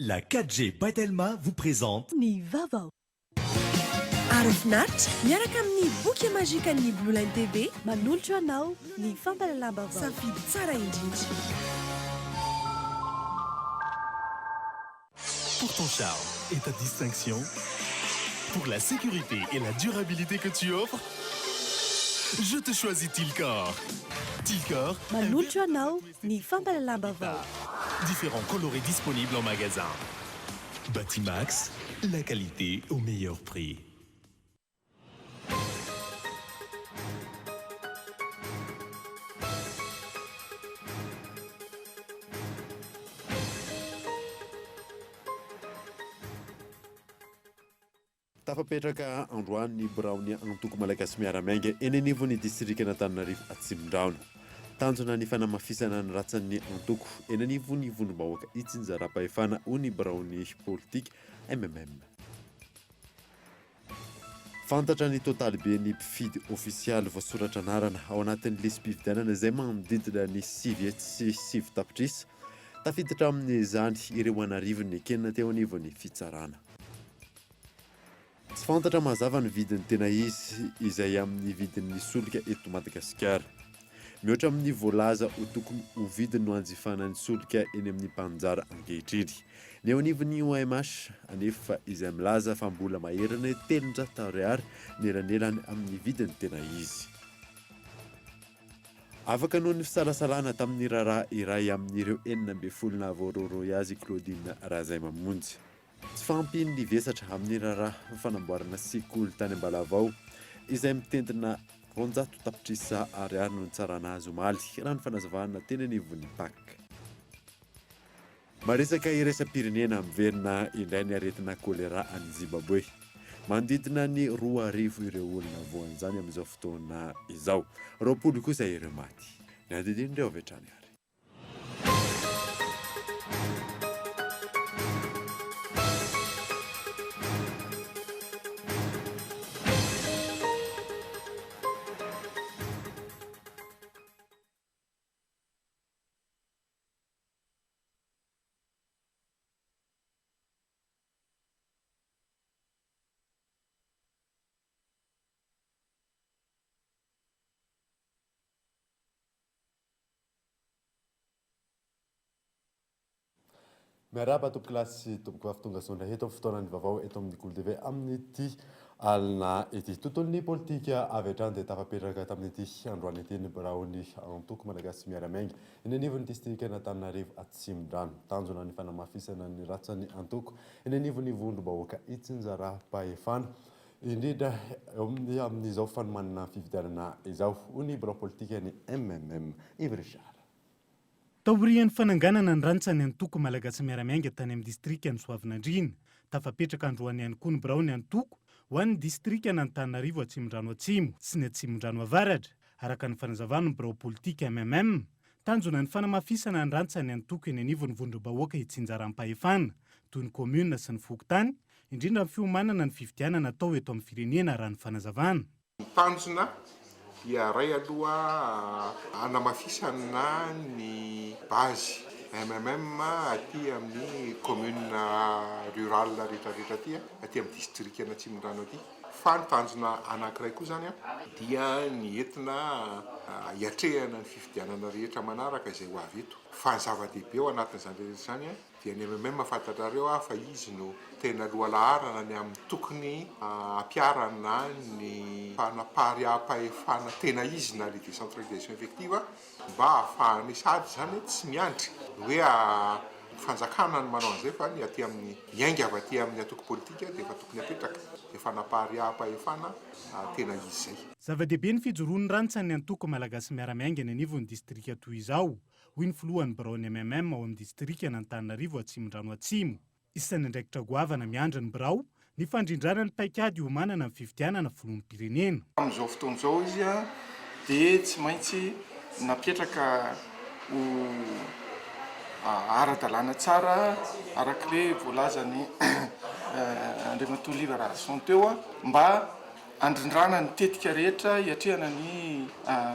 La 4G Batelma vous présente Ny Vavao. Arofinaritra miaraka amin'ny boky mazika ny Blue Line TV Manolotra anao ny fampalalam-bavao. safidy tsara indrindra. pour ton charme et ta distinction, pour la sécurité et la durabilité que tu offres. Je te choisis Tilcor. Tilcor, Manolotra anao ny fampalalam-bavao. différents colorés disponibles en magasin. Batimax, la qualité au meilleur prix. Tafapetraka androany Braony antoko malagasy miaramainga eny anivon'ny distrika n'Antananarivo Atsimondrano. Tanjona ny fanamafisana ny ratsan'ny antoko eny anivon'ny vondrom-bahoaka itsinjaram-pahefana ho ny Braony politika MMM. Fantatra ny totalybe ny mpifidy ofisialy voasoratra anarana ao anatin'ny lisy-pifidianana izay manodidina ny 7 tapitrisa. Tafiditra amin'izany ireo anarivony kenina teo anivon'ny fitsarana. Tsy fantatra mazava ny vidiny tena izy izay amin'ny vidin'ny solika eto Madagasikara. Mihoatra amin'ny voalaza ho tokony ho vidiny no anjifanan'ny solika eny amin'ny mpanjara ankehitriny. Ny eo anivon'ny OMH anefa izay milaza fa mbola maherana 700 ariary nelanelany amin'ny vidiny tena izy. Afaka noho ny fisalasalana tamin'ny raharaha iray amin'ireo 9 voaroaroy azy Claudine Razaimamonjy. Tsy fampiny ny vesatra amin'ny raharaha fanamboarana sekoly tany Ambalavao izay mitentina 100 tapitrisa ariary no nitsarana azy omaly raha ny fanazavana teny anivon'ny PAK. Maresaka iraisam-pirenena miverina indray ny aretina kolera any Zimbabwe. Manodidina ny 2,000 ireo olona voan'izany amin'izao fotoana izao. 20 kosa ireo maty. Ny andidin'ireo avy hatrany ary. Miaraba tompoko kilasy tompoko afitonga sonda eto amin'ny fotoanany vaovao eto amin'ny Golo TV amin'ity alina ity. Tontolon'ny politika avy hatrany dia tafapetraka tamin'ity androany ity ny Braony antoko malagasy miaramainga eny anivon'ny distrika n'Antananarivo Atsimondrano. Tanjona ny fanamafisana ny ratsan'ny antoko eny anivon'ny vondrom-bahoaka itsinjaram-pahefana indrindra amin'izao fanomanana fifidianana izao ho ny birao politika ny MMM Ivrichard. Taorian'ny fananganana ny rantsany antoko malagasy miaramainga tany amin'ny distrika ny Soavinandriana. Tafapetraka androany ihany koa ny Braony antoko ho an'ny distrika n'Antananarivo Atsimondrano Atsimo sy ny Atsimondrano Avaratra. Araka ny fanazavana ny birao politika MMM, tanjona ny fanamafisana ny rantsany antoko eny anivon'ny vondrom-bahoaka itsinjaram-pahefana toy ny komuna sy ny fokontany, indrindra amin'ny fiomanana ny fifidianana atao eto amin'ny firenena raha ny fanazavana. Tanjona dia ray aloha anamafisana ny bazy MMM aty amin'ny commune rural rehetrarehetra aty amin'ny distrika n'Atsimondrano aty. Fa ny tanjona anankiray koa zany dia ny entina hiatrehana ny fifidianana rehetra manaraka izay ho avy eto. Fa ny zava-dehibe ao anatin'izany rehetra izany dia ny MMM fantatrareo fa izy no tena lohalaharana ny amin'ny tokony ampiarana ny fanapariam-pahefana tena izy na le décentralisation effective mba ahafahany sady zany tsy miandry hoe fanjakana ny manao an'izay fa ny aty amin'ny iainga avy aty amin'ny antoko politika dia efa tokony apetraka dia fanapariam-pahefana tena izy zay. Zava-dehibe ny fijoroan'ny rantsany antoko malagasy miaramainga eny anivon'ny distrika toy izao hoy ny filohan'ny Braony MMM ao amin'ny distrika n'Antananarivo Atsimondrano Atsimo. Isan'ny andraikitra goavana miandry ny birao ny fandrindrana ny paikady iomanana amin'ny fifidianana filoham-pirenena. Amin'izao fotoana izao izy dia tsy maintsy napetraka ho ara-dalàna tsara arak'ilay voalazany Andriamatoa Liva Rahason teo mba andrindrana ny tetika rehetra hiatrehana ny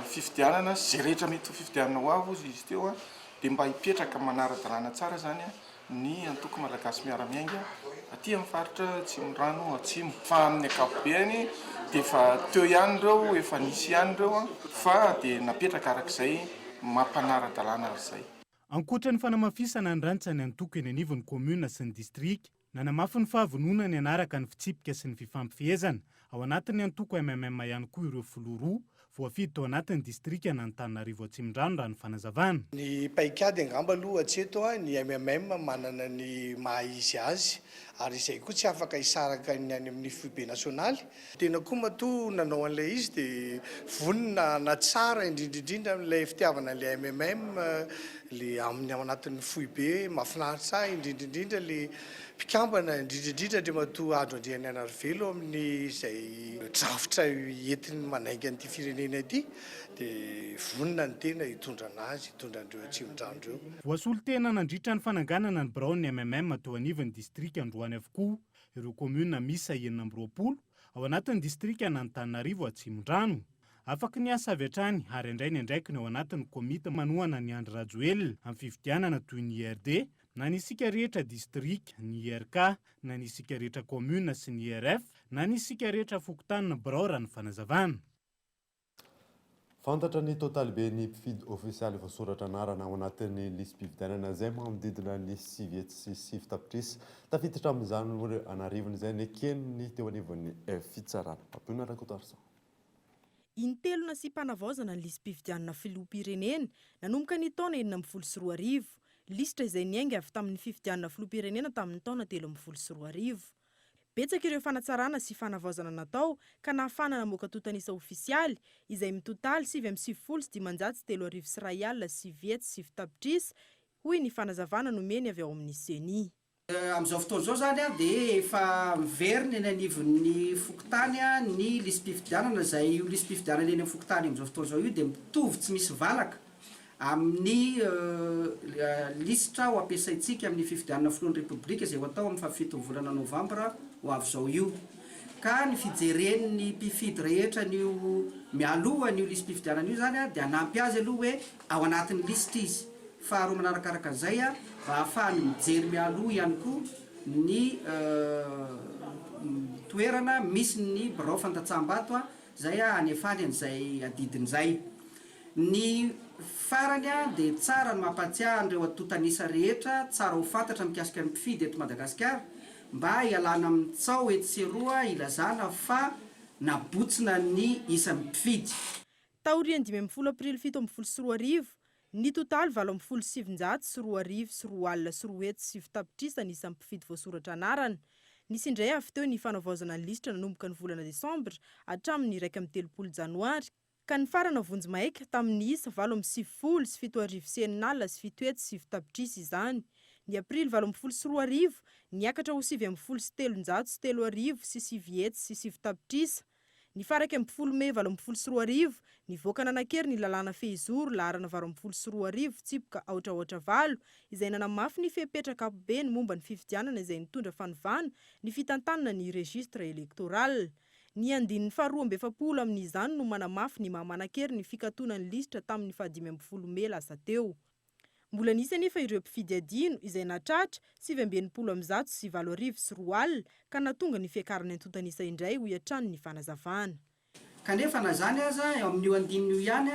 fifidianana zay rehetra mety fifidianana ho avy izy teo dia mba hipetraka manara-dalàna tsara zany ny antoko malagasy miaramiainga aty amin'ny faritra Tsimorano atsimo. Fa amin'ny ankapobeny dia efa teo ihany ireo, efa nisy ihany ireo fa dia napetraka arak'izay mampanara-dalàna arzay. Ankoatra ny fanamafisana ny rantsany antoko eny anivon'ny komuna sy ny distrika, nanamafy ny fahavononany anaraka ny fitsipika sy ny fifampifehezana ao anatin'ny antoko MMM ihany koa ireo filoha roa voafidy tao anatin'ny distrika n'Antananarivo Atsimondrano raha ny fanazavana. Ny paikady angamba aloha hatreto ny MMM manana ny maha-izy azy ary izay koa tsy afaka hisaraka ny any amin'ny FIB nasionaly. Tena koa matoa nanao an'ilay izy dia vonina na tsara indrindrindrindra amin'ilay fitiavana an'ilay MMM le amin'ny ao anatin'ny FIB mahafinaritra indrindrindrindra le mpikambana indrindrindrindra dia matoa ado andriany anarivelo amin'ny izay drafitra entiny manainga an'ity firenena ity dia vonina ny tena hitondra anazy, hitondra andreo Atsimondrano ireo. Voasolo tena nandritra ny fananganana ny birao ny MMM tao anivon'ny distrika Androany avokoa ireo komuna misa 920 ao anatin'ny distrika n'Antananarivo Atsimondrano. Afaka ny asa avy hatrany ary indray ny andraikiny ao anatin'ny komita manohana ny Andry Rajoelina amin'ny fifidianana toy ny IRD, na ny sika rehetra distrika, ny IRK, na ny sika rehetra komuna sy ny IRF, na ny sika rehetra fokontany ny birao raha ny fanazavana. Fantatra ny totalbe ny mpifidy ofisialy voasoratra anarana ao anatin'ny lisam-pifidianana izay manodidina ny 7 sy 7 tapitrisa tafiditra amin'izany ireo anarivony izay ny eken'ny teo anivon'ny fitsarana. Ampioana rakotarsa. Intelona sy mpanavaozana ny lisam-pifidianana filoham-pirenena nanomboka ny taona 2024. Lisitra izay niainga avy tamin'ny fifidianana filoham-pirenena tamin'ny taona 2024. Betsaka ireo fanatsarana sy fanavaozana natao ka nahafana namoaka totanisa ofisialy izay mitotaly 7,973 alina sy 7 tapitrisa hoy ny fanazavana nomeny avy ao amin'ny CENI. Amin'izao fotoana izao zany dia efa miverina eny anivon'ny fokontany ny lisam-pifidianana izay io lisam-pifidianana eny amin'ny fokontany amin'izao fotoana izao io dia mitovy tsy misy valaka amin'ny lisitra ho ampiasaintsika amin'ny fifidianana filohan'ny repoblika izay ho atao amin'ny 17 volana novambra ho avy izao io. Ka ny fijeren'ny mpifidy rehetra n'io mialoha n'io lisam-pifidianana io zany dia hanampy azy aloha hoe ao anatin'ny lisitra izy. Faharoa manarakaraka izay mba ahafahany mijery mialoha ihany koa ny toerana misy ny birao fantatsaham-bato izay anefany an'izay adidin'izay. Ny farany dia tsara ny mampatsiahy an'ireo atotanisa rehetra, tsara ho fantatra mikasika ny mpifidy eto Madagasikara mba hialana amin'ny tsao etsy sy eroa ilazana fa nabotsina ny isan'ny mpifidy. Taorian'ny 12 aprily 2024, ny totaly 17,704 alina sy 7 tapitrisa ny isan'ny mpifidy voasoratra anarana. Nisy indray avy teo ny fanavaozana ny lisitra nanomboka ny volana Desambra hatramin'ny 1 Janoary, ka ny farana vonjy maika tamin'ny isa 7,709 alina sy 7 tapitrisa izany. Ny aprily 2024 niakatra ho 7,707 sy 7 tapitrisa. Ny faraka 10 Mey 2024 nivoaka nanankery ny lalàna Fehizoro laharana 2024 tsipoka aotraotra 8 izay nanamafy ny fepetraka ampobeny momba ny fifidianana izay nitondra fanovana ny fitantanana ny registre électoral. Ny andinin'ny faharoa amby efapolo amin'izany no manamafy ny mamanankery ny fikatoanany lisitra tamin'ny 15 Mey lasa teo. Mbola nisy anefa ireo mpifidy adino izay natratra 7,704 sy 7,004 alina ka natonga ny fiakarany antotanisa indray ho hatrany ny fanazavana. Kanefa na zany aza eo amin'io andininy io ihany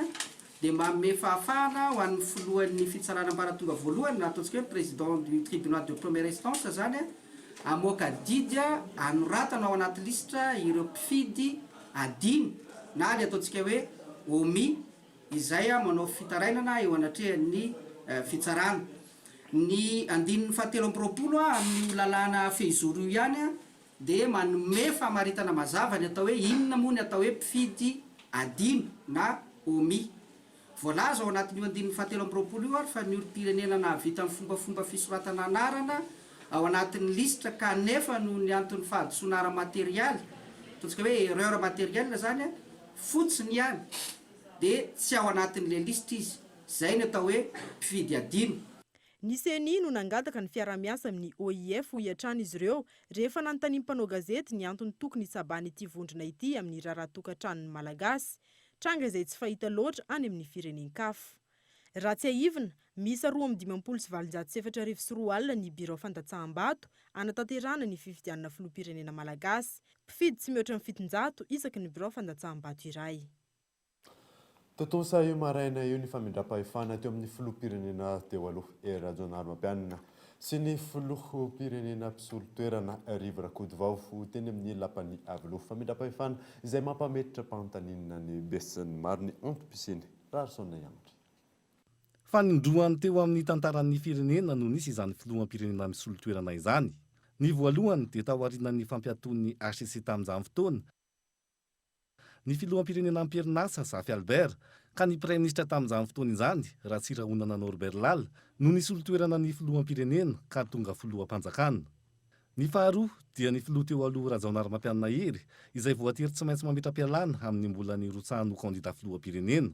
dia manome fahafahana ho an'ny filohan'ny fitsaranam-baratonga voalohany na ataontsika hoe président du tribunal de première instance zany amoaka didy anoratana ao anaty lisitra ireo mpifidy adino na ny ataontsika hoe omi izay manao fitarainana eo anatrehan'ny fitsarana. Ny andinin'ny 17 amin'ny lalàna Fehizoro io ihany dia manome fahamaritana mazava ny atao hoe inona moa ny atao hoe mpifidy adino na omi. Voalaza ao anatin'io andinin'ny 17 io fa ny olom-pirenena nahavita amin'ny fombafomba fisoratana anarana ao anatin'ny lisitra kanefa no ny antony fahadisonara materialy, ataontsika hoe erreur matérielle zany fotsiny ihany dia tsy ao anatin'ilay lisitra izy. Zay ny atao hoe mpifidy adino. Ny CENI no nangataka ny fiara-miasa amin'ny OIF ho hiatrana izy ireo rehefa nanontany mpanao gazety ny antony tokony hitsabany ity vondrona ity amin'ny rahatokantranony malagasy, tranga izay tsy fahita loatra any amin'ny firenenkafa. Raha tsy haivina, Misa 2,27 ny biro fandatsaham-bato anatanterana ny fifidianana filoham-pirenena malagasy. Mpifidy tsy mihoatra amin'ny 700 isaky ny biro fandatsaham-bato iray. Totosa io maraina io ny famindram-pahefana teo amin'ny filoham-pirenena teo aloha Rajaonary Mapianina sy ny filoham-pirenena mpisolo toerana Rivo Rakotovao teny amin'ny lapany Aviloha. Famindram-pahefana izay mampametitra mpanontaniana ny besin'ny maro ny antom-pisiny Rarsona Yamatra. Fanindroany teo amin'ny tantaran'ny firenena no nisy izany filoham-pirenena misolo toerana izany. Ny voalohany dia taorian'ny fampiaton'ny HCC tamin'izany fotoana ny filoham-pirenena Amperinasa Zafy Albert ka ny praiminisitra tamin'izany fotoana izany Ratsirahonana Norbert Lala no nisolo toerana ny filoham-pirenena ka tonga filoham-panjakana. Ny faharoa dia ny filoha teo aloha Rajaonary Mampianina Hery izay voatery tsy maintsy mametra-pialana amin'ny mbola ny rotsahany ho kandida filoham-pirenena.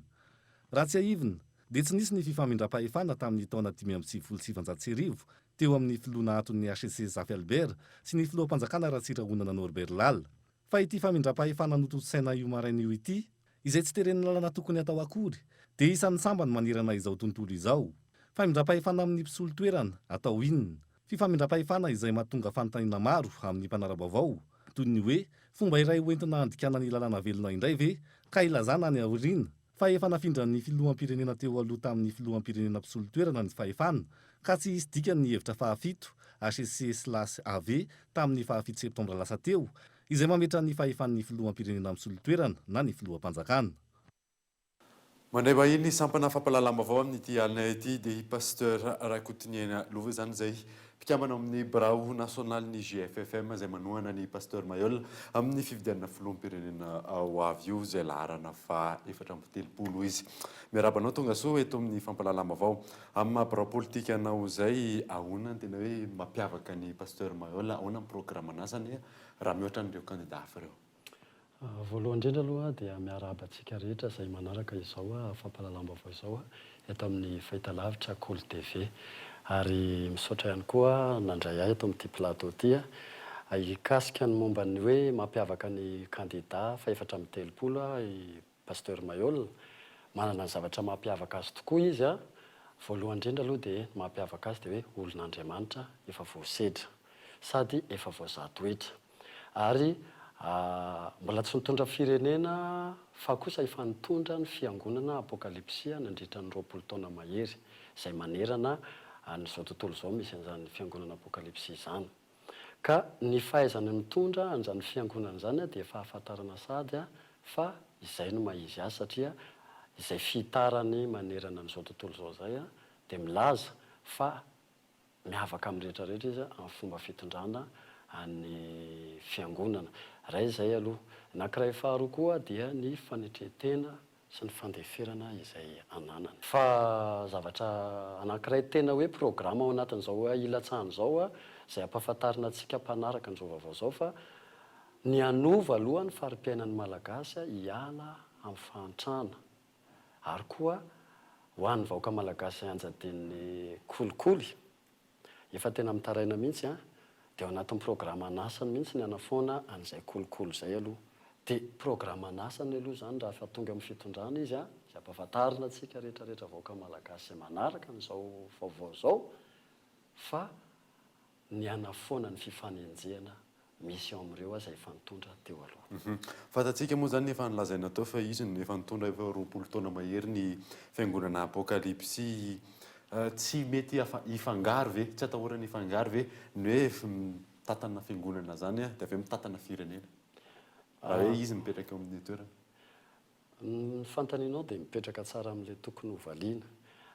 Raha tsy aivina dia tsy nisy ny fifamindram-pahefana tamin'ny taona 1997 teo amin'ny filoha nahaton'ny HCC Zafy Albert sy ny filoham-panjakana Ratsirahonana Norbert Lala. Fa ity famindram-pahefana notosaina io maraina io ity izay tsy teren'ny lalana tokony atao akory dia isan'ny sambany manerana izao tontolo izao. Famindram-pahefana amin'ny mpisolo toerana atao inona? Fifamindram-pahefana izay mahatonga fanontaniana maro amin'ny mpanara-baovao toy ny hoe fomba iray hoentina andikana ny lalana velona indray ve ka ilazana ny aoriana fa efa nafindran'ny filoham-pirenena teo aloha tamin'ny filoham-pirenena mpisolo toerana ny fahefana ka tsy hisy dikany ny hevitra fahafito HCC/AV tamin'ny fahafito septambra lasa teo izay mametra ny fahefan'ny filoham-pirenena mpisolo toerana na ny filoham-panjakana. Mandray bahiny sampana fampalalam-baovao amin'ity alina ity dia i pasteur Rakotiniana Lova izany izay mpikambana amin'ny birao nasional ny GFFM izay manohana ny pasteur Mayol amin'ny fifidianana filoham-pirenena ho avy io izay laharana fa 470 izy. Miarabanao tonga soa eto amin'ny fampalalam-baovao amin'ny maha-birao politika anao izay ahoana tena hoe mampiavaka ny pasteur Mayol ahoana ny programme anasany raha mihoatra n'ireo candidat hafa ireo. Voalohany indrindra aloha dia miarahaba antsika rehetra izay manaraka izao fampalalam-baovao izao eto amin'ny fahitalavitra Cool TV ary misaotra ihany koa nandray ahy eto amin'ity plateau ity hikasika ny momba ny hoe mampiavaka ny candidat fa 430 i pasteur Mayol manana ny zavatra mampiavaka azy tokoa izy voalohany indrindra aloha dia mampiavaka azy dia hoe olon'Andriamanitra efa voasedra sady efa voazato hetra ary mbola tsy nitondra firenena fa kosa efa nitondra ny fiangonana apokalipsia nandritra ny 20 taona mahery izay manerana n'izao tontolo izao misy an'izany fiangonana apokalipsia izany. Ka ny fahaizany mitondra an'izany fiangonana izany dia fahafantarana sady fa izay no mahizy azy satria izay fitarany manerana n'izao tontolo izao izay dia milaza fa miavaka amin'ny rehetrarehetra izy amin'ny fomba fitondrana any fiangonana. Ray izay aloha. Anankiray faharoa koa dia ny fanetretena sy ny fandeferana izay ananany. Fa zavatra anankiray tena hoe programma ao anatin'izao ilatsahana izao izay ampahafantarina antsika mpanaraka an'izao vaovao izao fa ny anova aloha ny fari-piainan'ny malagasy hiala amin'ny fahantrana ary koa ho an'ny vahoaka malagasy anjadian'ny kolikoly efa tena mitaraina mihitsy dia ao anatin'ny programma anasany mihitsy ny anafoana an'izay kolikoly izay aloha. Dia programma anasany aloha izany raha fa tonga amin'ny fitondrana izy izay ampahafantarina antsika rehetrarehetra vahoaka malagasy manaraka n'izao vaovao izao fa ny anafoana ny fifanenjehana misy ao amin'ireo izay efa nitondra teo aloha. Fantatsika moa izany efa nilazaina tao fa izy ny efa nitondra efa 20 taona mahery ny fiangonana apokalipsia tsy mety ifangaro ve tsy atahorana ifangaro ve ny hoe mitatana fiangonana zany dia avy mitatana firenena raha hoe izy mipetraka eo amin'ny toerana. Ny fantaninao dia mipetraka tsara amin'ilay tokony hovaliana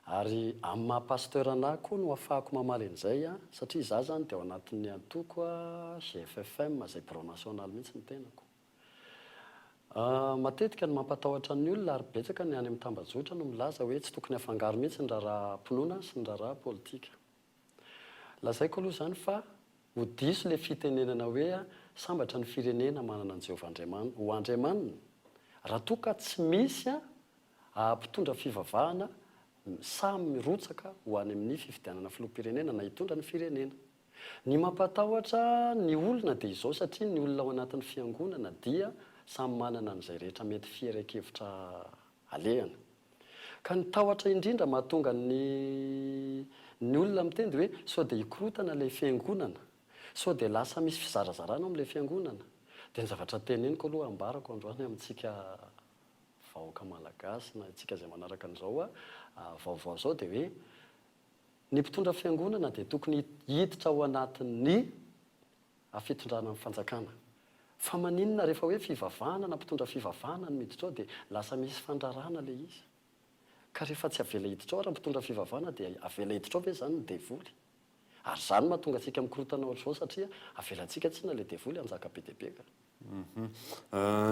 ary amin'ny maha-pasteur anahy koa no ahafahako mamaly an'izay satria izaho zany dia ao anatin'ny antoko GFFM izay birao nasional mihitsy ny tenako. Matetika ny mampatahotra ny olona ary betsaka ny any amin'ny tambazotra no milaza hoe tsy tokony afangaro mihitsy ny raharaha-pinoana sy ny raharaha politika. Lazaiko aloha izany fa ho diso ilay fitenenana hoe sambatra ny firenena manana ny Jehovah ho Andriamanina. Raha toa ka tsy misy mpitondra fivavahana samy mirotsaka ho any amin'ny fifidianana filoham-pirenena na hitondra ny firenena. Ny mampatahotra ny olona dia izao satria ny olona ao anatin'ny fiangonana dia samy manana an'izay rehetra mety fiera-kevitra alehany. ka nytahotra indrindra mahatonga ny olona miteny dia hoe sao dia hikorotana ilay fiangonana, sao dia lasa misy fizarazarana amin'ilay fiangonana. Dia ny zavatra teny eny koa aloha ambarako androany amintsika vahoaka malagasy na itsika izay manaraka an'izao vaovao zao dia hoe ny mpitondra fiangonana dia tokony hiditra ao anatin'ny fitondrana amin'ny fanjakana. Fa maninona rehefa hoe fivavahana na mpitondra fivavahana no miditra ao dia lasa misy fandrarana ilay izy. Ka rehefa tsy avela hiditra ao raha mpitondra fivavahana dia avela hiditra ao ve izany ny devoly? Ary izany mahatonga antsika mikorotana ohatr'izao satria avelantsika tsi na ilay devoly anjaka be dia be ka.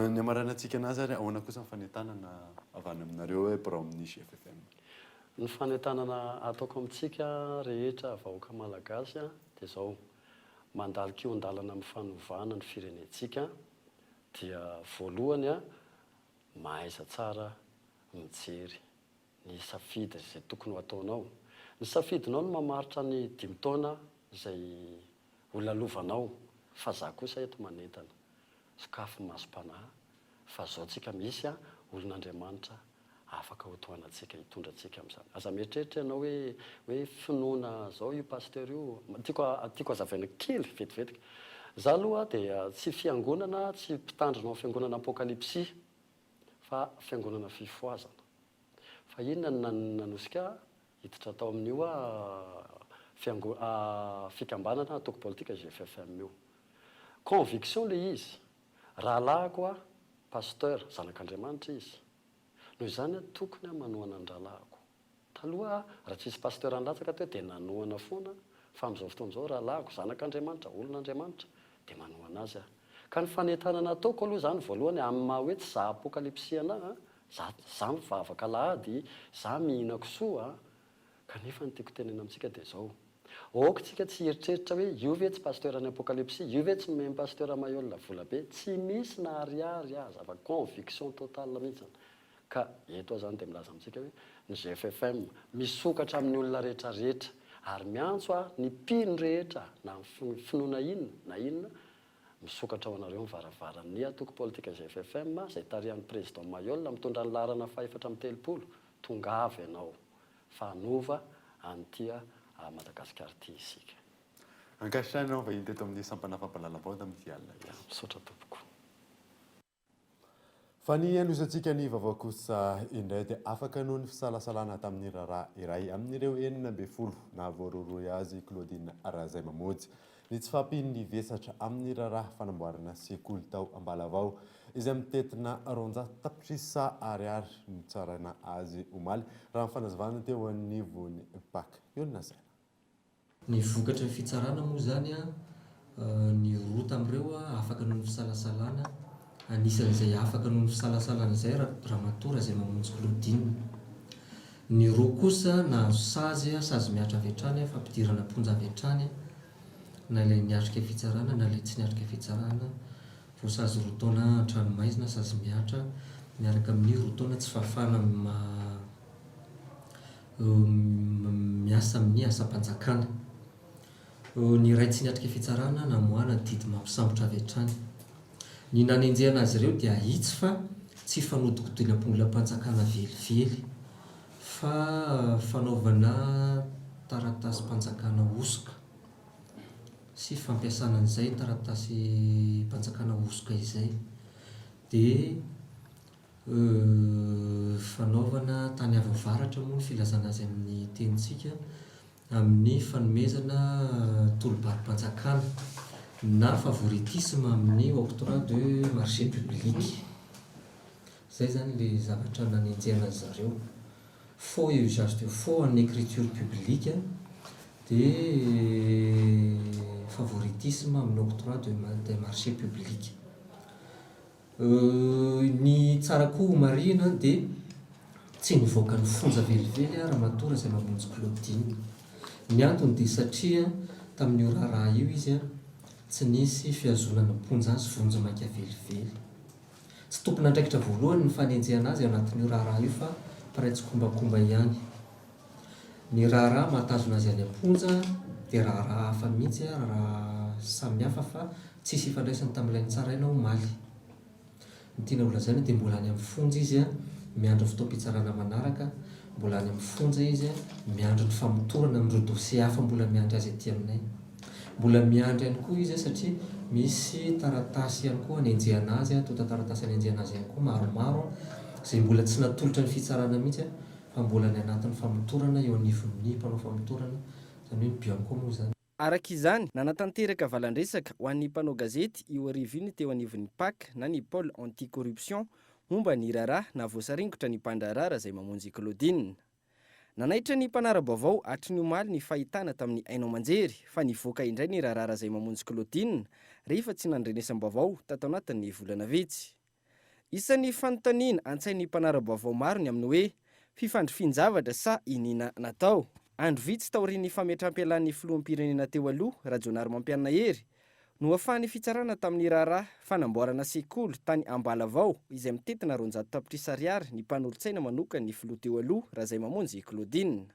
Ny amaranantsika anazy ary ahoana kosa ny fanentanana avy any aminareo hoe birao amin'ny GFFM? Ny fanentanana ataoko amintsika rehetra vahoaka malagasy dia izao mandalo kion-dalana amin'ny fanovana ny firenentsika dia voalohany mahaiza tsara mijery ny safidy izay tokony ho ataonao. Ny safidinao no mamaritra ny 5 taona izay holalovanao, fa za kosa eto manentana sokafo masom-panahy fa zao tsika misy olon'Andriamanitra afaka ho toanantsika hitondra antsika amin'izany. Aza mieritreritra ianao hoe finoana zao io pasteur io, tiako hazavaina kely vetivetika. Za aloha dia tsy fiangonana, tsy mpitandronao fiangonana apokalipsia fa fiangonana fifoazana. Fa inona nanosika hiditra tao amin'io fikambanana ataoko politika GFFM io. Conviction le izy. Rahalahiko pasteur zanak'Andriamanitra izy. Noho izany tokony manohana ny rahalahiko. Taloha raha tsisy pasteur anlatsaka teo dia nanohana foana, fa amin'izao fotoana izao rahalahiko zanak'Andriamanitra, olon'Andriamanitra dia manohana azy Ka ny fanentanana ataoko aloha izany voalohany amin'ny maha hoe tsy za apokalipsia anahy za mivavaka alahady, za mihina kisoa, kanefa ny tiako tenena amintsika dia izao. Aoka tsika tsy heritreritra hoe io ve tsy pasteur ny apokalipsia, io ve tsy meme pasteur Mayol Volabe, tsy misy na ariary aza fa conviction totale mihitsy. Ka eto zany dia milaza amintsika hoe ny GFFM misokatra amin'ny olona rehetra rehetra ary miantso ny mpino rehetra na finoana inona na inona misokatra ho anareo mivaravaran'ny atoko politika GFFM izay tarihan'ny président Mayol mitondra ny laharana 430 tongavy ianao fa hanova an'ity Madagasikara ity isika. Ankasitrahana vahiny teto amin'ny sampanafampalalam-bao tamin'ity alina. Misaotra tompoko. Fa ny anosantsika ny vaovao kosa indray dia afaka noho ny fisalasalana tamin'ny raharaha iray amin'ireo 12 na voaroaroy azy Claudine Razay Mamojy. Ny tsy fampiny vesatra amin'ny raharaha fanamboarana sekoly tao Ambalavao izay mitetina roanjato tapitrisa ariary ny tsarana azy omaly raha mifanazavana teo anivony paka. Ionona zay. Ny vokatra fitsarana moa zany ny roa tamin'ireo afaka noho ny fisalasalana, anisan'izay afaka noho ny fisalasalana izay Ramatoa Razay Mamonjy Claudine. Ny roa kosa na sazy miatra avy hatrany fampidirana ponja avy hatrany na ilay niatrika fitsarana na ilay tsy niatrika fitsarana, voasazy roa taona an-tranomaizina sazy miatra miaraka amin'ny roa taona tsy fafana miasa amin'ny asa-panjakana. Ny iray tsy niatrika fitsarana namoana didy mampisambotra avy hatrany. Ny nanenjehana azy ireo dia hitsy fa tsy fanodikotina amponolam-panjakana velively fa fanaovana taratasy-panjakana osoka sy fampiasana an'izay taratasy-panjakana osoka izay dia fanaovana tany avovaratra moa ny filazana azy amin'ny tenintsika amin'ny fanomezana tolobary-panjakana na favoritisme amin'ny octroi de marché public. Zay zany le zavatra nanenjehana zareo. Faux et usage de faux en écriture publique dia favoritisme amin'ny octroi de marché public. Ny tsara koa marina dia tsy nivoaka ny fonja velively Ramatoa Razay Mamonjy Claudine. Ny antony dia satria tamin'io raharaha io izy tsy nisy fiazonana ponja azy vonjy maika velively. Tsy tompona andraikitra voalohany ny fanenjehana azy ao anatin'io raharaha io fa paraitsy kombakomba ihany. Ny raharaha mahatazona azy any am-ponja dia raharaha hafa mihitsy raha samihafa fa tsisy ifandraisany tamin'ilay nitsaraina omaly. Ny tiana ho lazaina dia mbola any amin'ny fonja izy miandry fotoam-pitsarana manaraka mbola any amin'ny fonja izy miandry ny famotorana amin'ireo dosie hafa mbola miandry azy aty aminay. Mbola miandry ihany koa izy satria misy taratasy ihany koa anenjehana azy, tota taratasy anenjehana azy ihany koa maromaro izay mbola tsy natolotra ny fitsarana mihitsy fa mbola ny anatin'ny famotorana eo anivon'ny mpanao famotorana, izany hoe Bianco moa zany. Araka izany, nanatanteraka valandresaka ho an'ny mpanao gazety io arivo iny teo anivon'ny PAC na ny pôle anti-corruption momba ny raharaha na voasaringotra ny mpandrarara izay mamonjy Claudine. Nanaitra ny mpanara-baovao hatry ny omaly ny fahitana tamin'ny Hainao Manjery fa nivoaka indray ny raharaha izay mamonjy Claudine rehefa tsy nandrenesam-baovao tato anatin'ny volana vitsy. Isan'ny fanontaniana an-tsain'ny mpanara-baovao maro ny amin'ny hoe fifandrifian-javatra sa inina natao. Andro vitsy taorian'ny fametram-pialan'ny filoham-pirenena teo aloha Rajonary Mampianina Hery no ahafahan'ny fitsarana tamin'ny raharaha fanamboarana sekoly tany Ambalavao izay mitetina 400 tapitrisa ariary ny mpanolontsaina manokana ny filoha teo aloha raha izay mamonjy Claudine.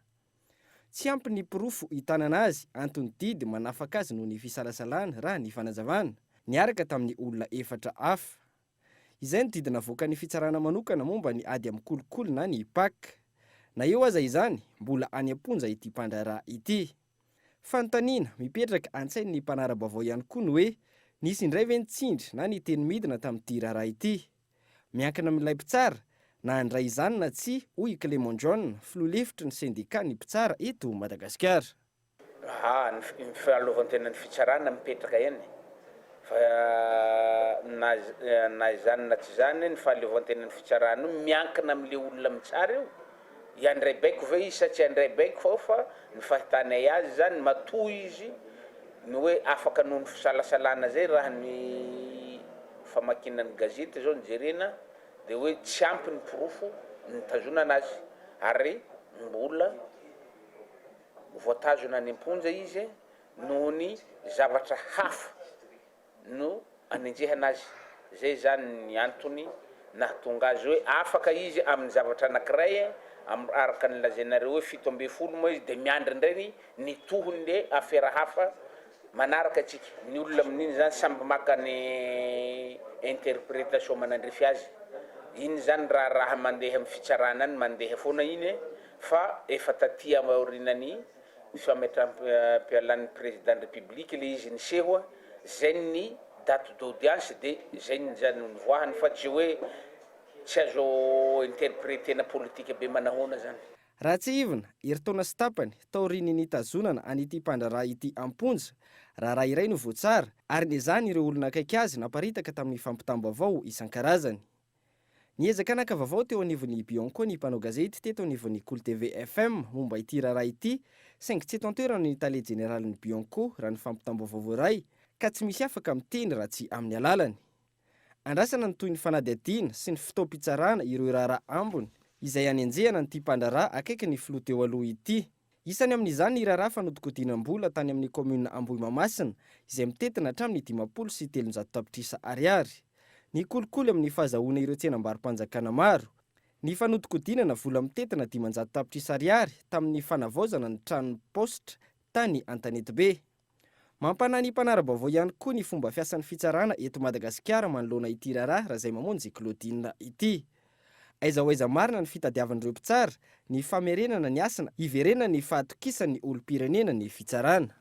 Tsy ampy ny pirofo hitanana azy antony didy manafaka azy noho ny fisalasalana raha ny fanazavana niaraka tamin'ny olona efatra hafa. Izay no didina voaka ny fitsarana manokana momba ny ady amin'ny kolokolo na ny PAC. Na eo aza izany, mbola any am-ponja ity mpandraraha ity. Fanontaniana mipetraka an-tsain'ny mpanara-baovao ihany koa ny hoe nisy indray ve nitsindry na ny teny midina tamin'ity raharaha ity. Miankina amin'ilay mpitsara, na andray izany na tsy, hoy Clément John, filoha lefitry ny sendika ny mpitsara eto Madagasikara. Ny fahaleovantenan'ny fitsarana mipetraka eny. Fa na izany na tsy izany ny fahaleovantenan'ny fitsarana miankina amin'ilay olona mitsara io. Iandray baiko ve izy sa tsy andray baiko fa ny fahitanay azy zany matoa izy ny hoe afaka noho ny fisalasalana zay raha ny famakinan'ny gazety zao nijerena dia hoe tsy ampy ny pirofo nitazonana azy ary mbola voatazona any am-ponja izy noho ny zavatra hafa no anenjehana azy. Zay zany ny antony nahatonga azy hoe afaka izy amin'ny zavatra anankiray araka ny lazainareo hoe 7 moa izy dia miandry indray ny tohony le afera hafa manaraka atsika. Ny olona amin'iny zany samby maka ny interprétation manandrefy azy. Iny zany raha mandeha amin'ny fitsarana any mandeha foana iny fa efa taty aorinany fametram-pialan'ny président de république le izy niseho zay ny date d'audience dia zay ny zany nivoahany fa tsy hoe tsy azo interprétena politika be manahona zany. Raha tsy ivona, heritaona sy tapany taoriny nitazonana an'ity mpandraraha ity am-ponja, raharaha iray no voatsara ary nezany ireo olona akaiky azy naparitaka tamin'ny fampitam-baovao isan-karazany. Niezaka naka vaovao teo anivon'ny Bianco ny mpanao gazety teto anivon'ny Cool TV FM momba ity raharaha ity, saingy tsy eto an-toerana ny tale jeneralin'ny Bianco raha ny fampitam-baovao voaray ka tsy misy afaka miteny raha tsy amin'ny alalany. Andrasana ny toy ny fanadihadiana sy ny fitaom-pitsarana ireo raharaha ambony izay anenjehana nyity mpandraraha akaiky ny filoha teo aloha ity. Isany amin'izany ny raharaha fanodikodiana-mbola tany amin'ny komina Ambohimamasina izay mitetina hatramin'ny 500 sy 300 tapitrisa ariary. Ny kolikoly amin'ny fahazahoana ireo tsenam-barim-panjakana maro. Ny fanodikodiana vola mitetina 500 tapitrisa ariary tamin'ny fanavaozana ny tranon'ny postra tany Antanety-be. Mampanahy ny mpanara-baovao ihany koa ny fomba fiasan'ny fitsarana eto Madagasikara manoloana ity raharaha izay mamonjy Claudine ity. Aiza ho aiza marina ny fitadiavan'ireo mpitsara, ny famerenana ny asana, iverena ny fahatokisan'ny olom-pirenena ny fitsarana.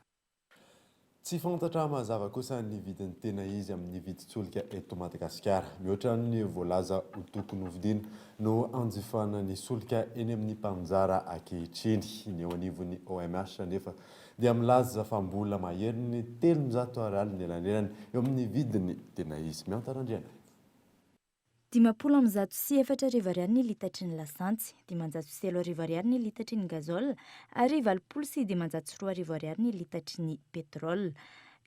Tsy fantatra mazava kosa ny vidiny tena izy amin'ny vidin-tsolika eto Madagasikara. Mihoatra ny voalaza ho tokony hovidiana no anjifana ny solika eny amin'ny mpanjara ankehitriny. Ny eo anivon'ny OMH nefa dia milaza fa mbola mahery ny 300 ariary ny elanelany eo amin'ny vidiny tena izy. Miantarandriana. 404 ariary ny litatry ny lasantsy, 503 ariary ny litatry ny gazole ary 203 ariary ny litatry ny petrole.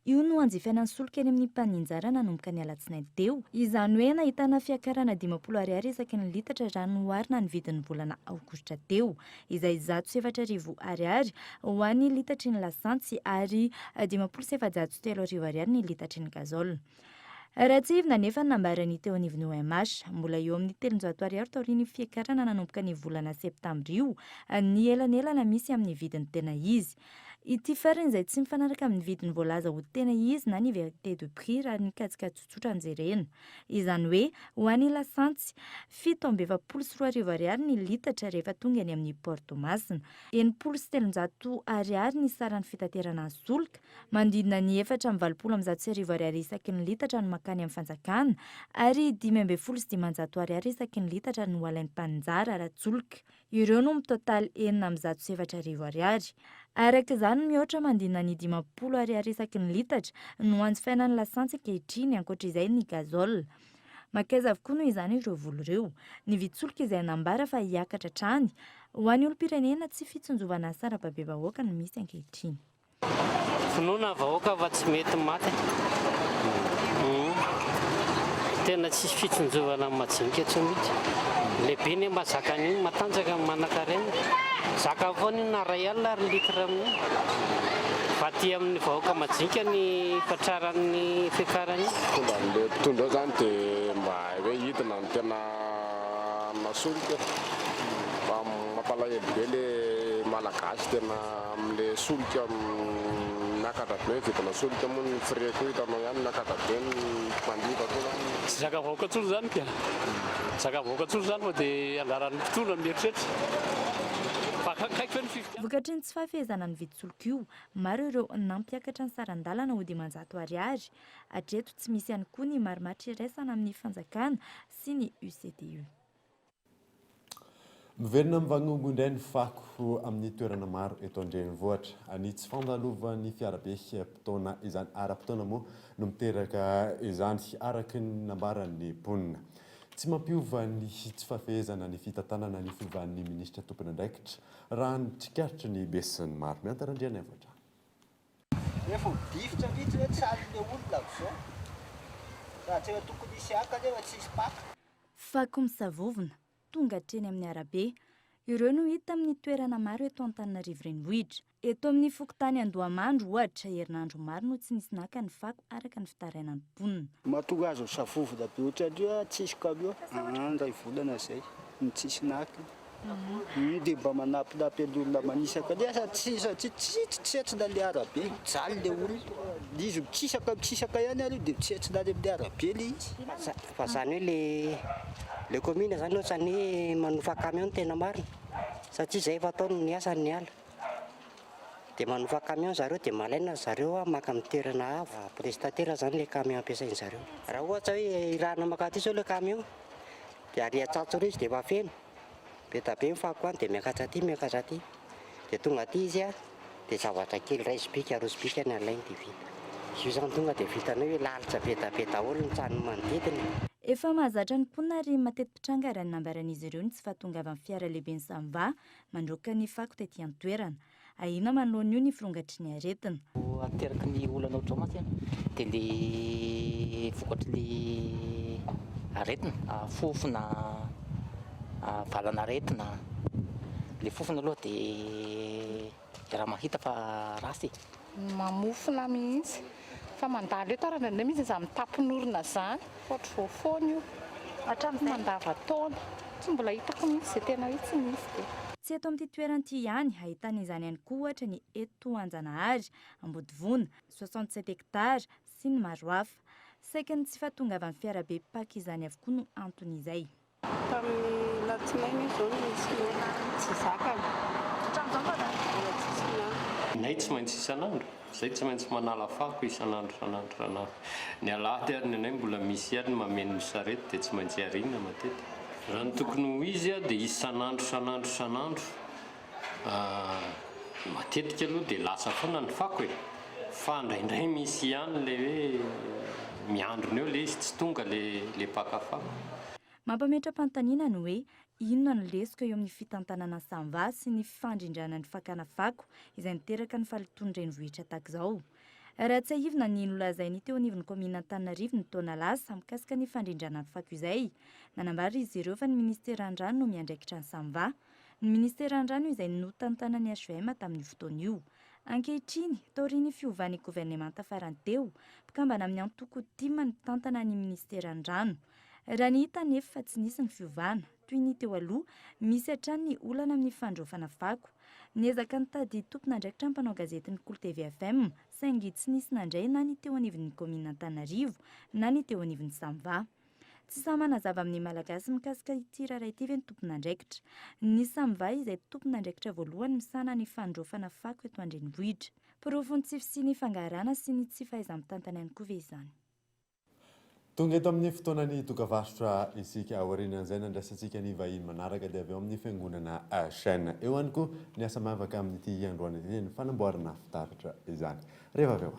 Io no anjifiana ny solika eny amin'ny mpaninjara nanomboka ny alatsinainy teo. Izany hoe nahitana fiakarana 50 ariary isaky ny litatra raha noharina ny vidin'ny volana aogositra teo, izay 104 ariary ho an'ny litatry ny lasantsy ary 503 ariary ny litatry ny gazole. Raha tsy ivona nefa nambarany teo anivon'ny OMH, mbola eo amin'ny 300 ariary taorian'ny fiakarana nanomboka ny volana septambra io, ny elanelana misy amin'ny vidiny tena izy. ity farany izay tsy mifanaraka amin'ny vidiny voalaza ho tena izy na ny vérité de prix raha ny katsika tsotsotra anjerena. Izany hoe ho an'ny lasantsy 724 ariary ny litatra rehefa tonga any amin'ny Portomasina, 703 ariary ny saran'ny fitaterana ny solika, mandidina ny 420 ariary isaky ny litatra no makany amin'ny fanjakana ary 520 ariary isaky ny litatra no alain'ny mpanjara ara-tsolika. Ireo no mitotaly 407 ariary. Araka izany mihoatra mandina ny 50 ariary isaky ny litatra no anjifainan'ny lasantsy ankehitriny ankoatra izay ny gazole. Makaiza avokoa noho izany ireo vola ireo. Ny vitsolika izay nambara fa hiakatra hatrany ho an'ny olom-pirenena tsy fitsonjovana sarababem-bahoaka no misy ankehitriny. Finoana vahoaka fa tsy mety maty. Tena tsisy fitsonjovana majinika tsy mihitsy. Lehibe ny mazaka an'iny matanjaka manan-karena. Zaka foana na ray alina ary litra amin'ny. Fa aty amin'ny vahoaka majinika ny fatraran'ny fiakarany. Fomba le mpitondra zany dia mba hoe hitina ny tena nasolika. Mba mampalahelo be le malagasy tena amin'le solika miakatra be vidina solika moa ny fireko hitanao ihany miakatra be ny mandiva toa. Tsy zaka vahoaka tsolo zany pia. Zaka vahoaka tsolo zany fa dia andaran'ny mpitondra mieritreritra. Vokatry ny tsy fahafehezana ny vitsolika io, maro ireo nampiakatra ny sarandalana ho 500 ariary. Hatreto tsy misy ihany koa ny marimaritra iraisana amin'ny fanjakana sy ny UCDU. Miverina amin'ny vagnongo indray ny fako amin'ny toerana maro eto andrenivohitra. Any tsy fandalovan'ny fiarabe mpitaona izany ara-pitaona moa no miteraka izany araka ny nambaran'ny mponina. Tsy mampiova ny tsy fahafehezana ny fitantanana ny fiovan'ny minisitra tompony andraikitra raha ny trikaritry ny besin'ny maro. Miantarandriana evatra. Rehefa difotra vitsy hoe tsy alin'le olona zao. Raha tsy hoe tokony hisy aka nefa tsy hisy paka. Fako misavovona tonga hatreny amin'ny arabe. Ireo no hita amin'ny toerana maro eto Antananarivo renivohitra. Eto amin'ny fokontany Andohamandro ohatra herinandro maro no tsy nisy naka ny fako araka ny fitarainan'ny mponina. Mahatonga azy savovona be ohatran'io tsisy kamio. Ray volana zay ny tsisy naka. Dia mba manampinampy ny olona manisaka lesa tsetsina le arabe. Jaly le olona. Izy tsisaka ihany aloha dia tsetsina le amin'ny arabe le izy. Fa zany hoe le commune zany ohatrany manofa camion tena marina satria izay efa ataony ny asany ala. Dia manofa camion zareo dia malaina zareo maka amin'ny toerana avo. Prestatera zany le camion ampiasainy zareo. Raha ohatra hoe irahana makaty izao le camion dia ary atsatso izy dia efa feno. Beta be mifako any dia miakatra aty. Dia tonga aty izy dia zavatra kely raisibika arosibika ny alainy dia vita. Io zany tonga dia vitanao hoe lalitra be daholo ny trano manodidina. Efa mahazatra ny mponina ary mateti-pitranga raha ny nambaran'izy ireo ny tsy fahatongavan'ny fiara lehibe ny Samba mandroaka ny fako tetỳ an-toerana. Ahina manoloana io ny firongatry ny aretina. Ateraky ny olana ohatrao mantsy dia le vokatry le aretina, fofona, valana aretina. Le fofona aloha dia raha mahita fa rasy. Mamofona mihitsy. Fa mandalo eto arana indray mihitsy izany tapon'orona zany. Ohatry voafoana io. Hatramin'ny mandava-taona. Tsy mbola hitako mihitsy izay tena hoe tsy misy. Tsy eto amin'ity toerana ihany ahitana izany ihany koa ohatra ny eto Anjanahary, Ambodivona, 67 hektara sy ny maro hafa. Saika ny tsy fahatongavan'ny fiarabe paka izany avokoa no antony izay. Tamin'ny latsinainy izao misy tsy zakany. Nay tsy maintsy isan'andro. Zay tsy maintsy manala fako isan'andro. Ny alahady ary ny anay mbola misy ary mameno ny sarety dia tsy maintsy ariana matetika. Raha ny tokony ho izy dia isan'andro. Matetika aloha dia lasa foana ny fako e. Fa indraindray misy ihany le hoe miandrony eo le izy tsy tonga le paka fako. Mampametra-panontaniana ny hoe inona no lesika eo amin'ny fitantanana Samba sy ny fifandrindrana ny fakana fako izay niteraka ny falitony renivohitra tahak'izao. Raha tsy ahivina ny nolazainy teo anivon'ny komina Antananarivo ny taona lasa mikasika ny fandrindrana ny fako izay. Nanambara izy ireo fa ny ministera an-drano no miandraikitra ny Samba. Ny ministera an-drano izay notantana ny HVM tamin'ny fotoana io. Ankehitriny taorian'ny fiovan'ny governemanta farany teo, mpikambana amin'ny antoko dimy ny tantana ny ministera an-drano. Raha ny hita nefa fa tsy nisy ny fiovana, toy ny teo aloha misy hatrany ny olana amin'ny fandrofana fako. niezaka nitady tompon'andraikitra ny mpanao gazetiny Cool TV FM saingy tsy nisy nandray na ny teo anivon'ny komina Antananarivo na ny teo anivon'ny Samva. Tsy sa manazava amin'ny malagasy mikasika ity raray ity ve ny tompon'andraikitra. Ny Samva izay tompon'andraikitra voalohany misana ny fandrofana fako eto Andrenivohitra. Porofony tsy sy ny fangarana sy ny tsy fahaiza-mitantana ihany koa ve izany. Tonga eto amin'ny fotoanany dokavarotra isika aorianan'izay nandraisantsika ny vahiny manaraka dia avy eo amin'ny fiangonana chaîne. Eo ihany koa ny asa mavaka amin'ity androany ity ny fanamboarana fitaratra izany. Rehefa avy eo.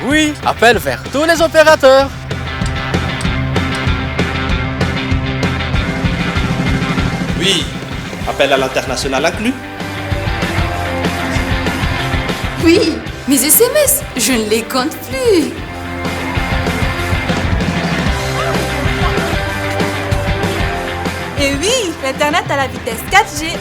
Oui, appel vers tous les opérateurs. Oui, appel à l'international inclus. Oui, mes SMS, je ne les compte plus. Et oui, l'Internet à la vitesse 4G.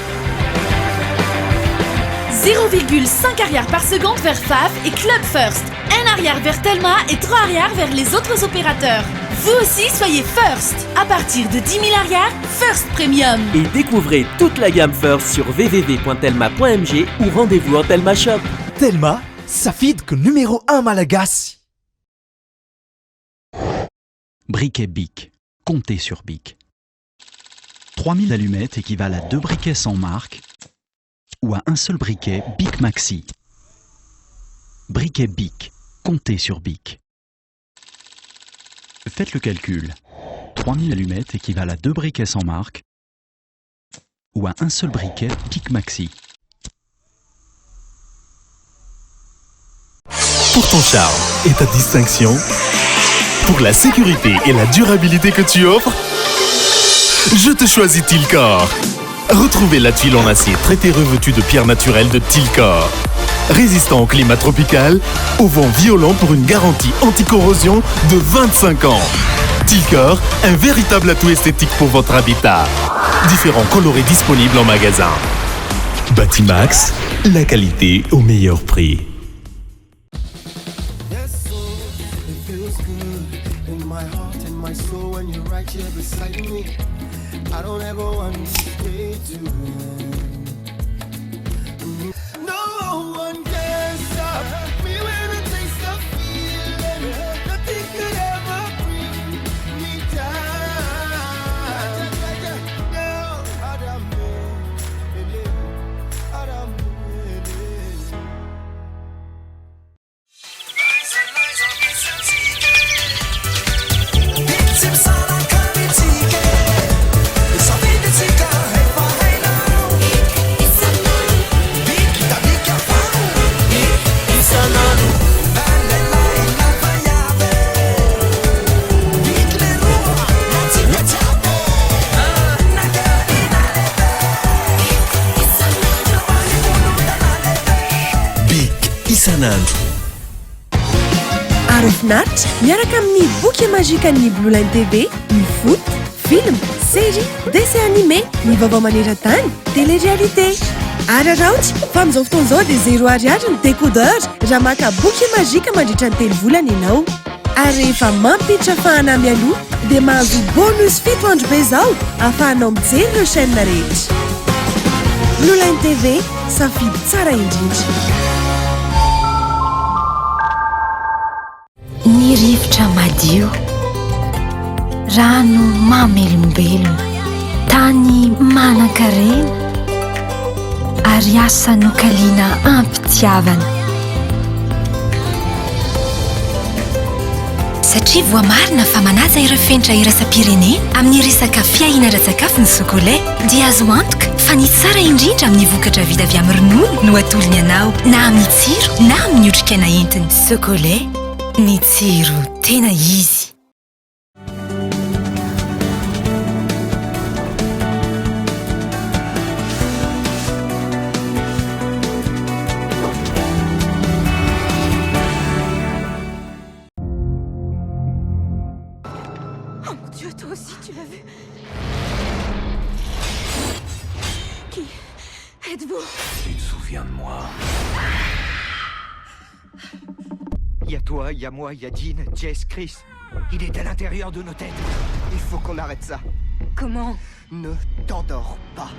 0,5 arrière par seconde vers FAF et Club First. 1 arrière vers Telma et 3 arrière vers les autres opérateurs. Vous aussi, soyez First. À partir de 10 000 arrières, First Premium. Et découvrez toute la gamme First sur www.telma.mg ou rendez-vous en Telma Shop. Telma, ça feed que numéro 1 Malagasy. Briquet Bic. Comptez sur Bic. 3000 allumettes équivalent à 2 briquets sans marque ou à un seul briquet Bic Maxi. Briquet Bic. Comptez sur Bic. Faites le calcul. 3000 allumettes équivalent à 2 briquets sans marque ou à un seul briquet Bic Maxi. Pour ton charme et ta distinction, pour la sécurité et la durabilité que tu offres, je te choisis Tilcor. Retrouvez la tuile en acier traité revêtue de pierres naturelles de Tilcor. Résistant au climat tropical, au vent violent pour une garantie anti-corrosion de 25 ans. Tilcor, un véritable atout esthétique pour votre habitat. Différents coloris disponibles en magasin. Batimax, la qualité au meilleur prix. I don't ever want to stay too long. No one can stop me when I taste the feeling. Nothing could ever bring me down. No, I don't believe. Arofinaritra miaraka amin'ny boky mazika ny Blue Line TV, ny foot, film, série, dessin animé, ny vaovao maneran-tany, télé-réalité. Araraotra fa amin'izao fotoan'izao dia 0 ariary ny décodeur raha maka boky mazika mandritra ny 3 volana ianao. Ary rehefa mampiditra fahana mialoha dia mahazo bonus 7 andro be izao ahafahanao mijery ireo chaîne rehetra. Blue Line TV, safidy tsara indrindra. Ny rivotra madio, rano mamelombelona, tany manan-karena, ary asa nokaliana ampitiavana. Satria voamarina fa manaja ireo fenitra iraisam-pirenena amin'ny resaka fiahinan-tsakafo ny sokolay dia azo antoka fa ny tsara indrindra amin'ny vokatra vita avy amin'ny ronono no atolony anao na amin'ny tsiro na amin'ny otrikaina entiny. Sokolay, ny tsiro tena izy. Oh mon Dieu, toi aussi tu l'as vu. Qui êtes-vous? Il y a toi, il y a moi, il y a Dean, Jess, Chris. Il est à l'intérieur de nos têtes. Il faut qu'on arrête ça. Comment? Ne t'endors pas.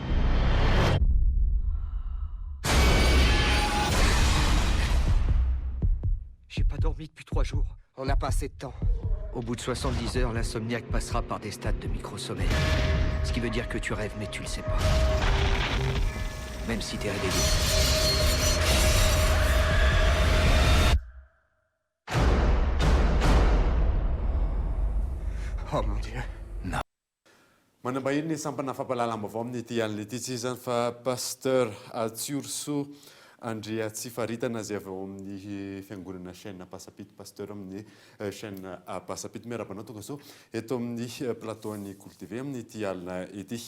J'ai pas dormi depuis 3 jours. On n'a pas assez de temps. Au bout de 70 heures, l'insomniaque passera par des stades de micro-sommeil. Ce qui veut dire que tu rêves, mais tu le sais pas. Même si t'es réveillé. Oh mon Dieu. Non. Manambahiny ny sampana fampalalam-baovao amin'ity alina ity tsy zany fa pasteur Tsiorso Andrea Tsifaritana zay avy ao amin'ny fiangonana chaîne Pasapito pasteur amin'ny chaîne Pasapito miarabanao tonga zao eto amin'ny plateau-ny Cool TV amin'ity alina ity.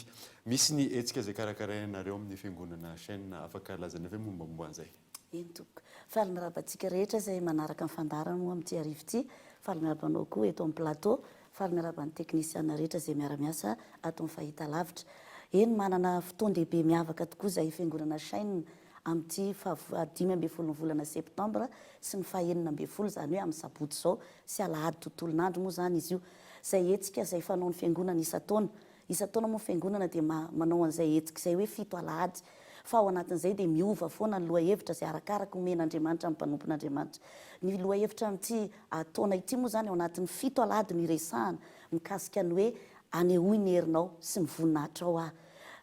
Misy ny hetsika izay karakarainareo amin'ny fiangonana chaîne afaka lazana hoe mombamomba an'izay. Eny tompoko. Faly miarabantsika rehetra izay manaraka ny fandarana moa amin'ity arivo ity. Faly miarabanao koa eto amin'ny plateau. Faly miaraban'ny teknisiana rehetra izay miara-miasa ato amin'ny fahita lavitra. Eny manana fotoan-dehibe miavaka tokoa izay fiangonana chaîne amin'ity 15 volana septambra sy ny 19 zany hoe amin'ny sabotsy zao sy alahady tontolon'andro moa zany izy io. Izay hetsika izay fanao ny fiangonana isan-taona. Isan-taona moa fiangonana dia manao an'izay hetsika izay hoe 7 alahady. Fa ao anatin'izay dia miova foana ny lohahevitra izay arakaraka omen'Andriamanitra amin'ny mpanompon'Andriamanitra. Ny lohahevitra amin'ity taona ity moa zany ao anatin'ny 7 alahady ny resahana mikasika ny hoe anehoy ny herinao sy ny voninahitra ao aho.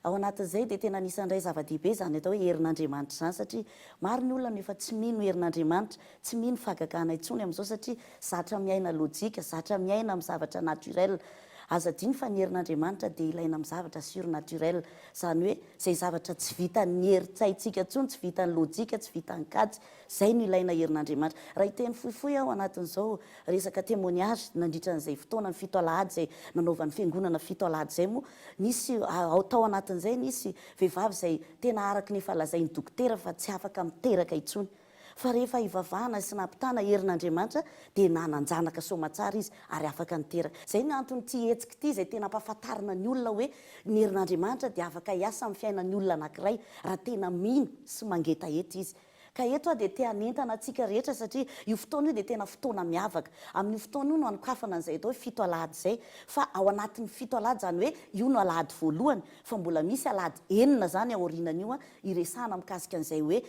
Ao anatin'izay dia tena anisan'izay zava-dehibe zany atao hoe herin'Andriamanitra zany satria maro ny olona nefa tsy mino herin'Andriamanitra, tsy mino fagagana intsony amin'izao satria zatra miaina lojika, zatra miaina amin'ny zavatra naturel. Aza diny fa ny herin'Andriamanitra dia ilaina amin'ny zavatra surnaturel, zany hoe zay zavatra tsy vitan'ny herin-tsaintsika intsony, tsy vitan'ny lojika, tsy vitan'ny kajy, zay no ilaina herin'Andriamanitra. Raha hiteny fohifohy ao anatin'izao resaka témoignage nandritran'izay fotoana ny 7 alahady izay nanaovan'ny fiangonana 7 alahady izay moa, nisy tao anatin'izay nisy vehivavy izay tena araka ny efa lazain'ny dokotera fa tsy afaka miteraka intsony. Fa rehefa ivavahana sy nampitana herin'Andriamanitra dia nananjanaka soamatsara izy ary afaka niteraka. Izay ny antony hetsika ity izay tena ampahafantarina ny olona hoe ny herin'Andriamanitra dia afaka hiasa amin'ny fiainan'ny olona anankiray raha tena mino sy mangetaheta izy. Ka eto dia te hanentana antsika rehetra satria io fotoana io dia tena fotoana miavaka. Amin'io fotoana io no anokafana an'izay atao hoe 7 alahady izay. Fa ao anatin'ny 7 alahady zany hoe io no alahady voalohany fa mbola misy alahady enina zany aorianan'io iresahana mikasika an'izay hoe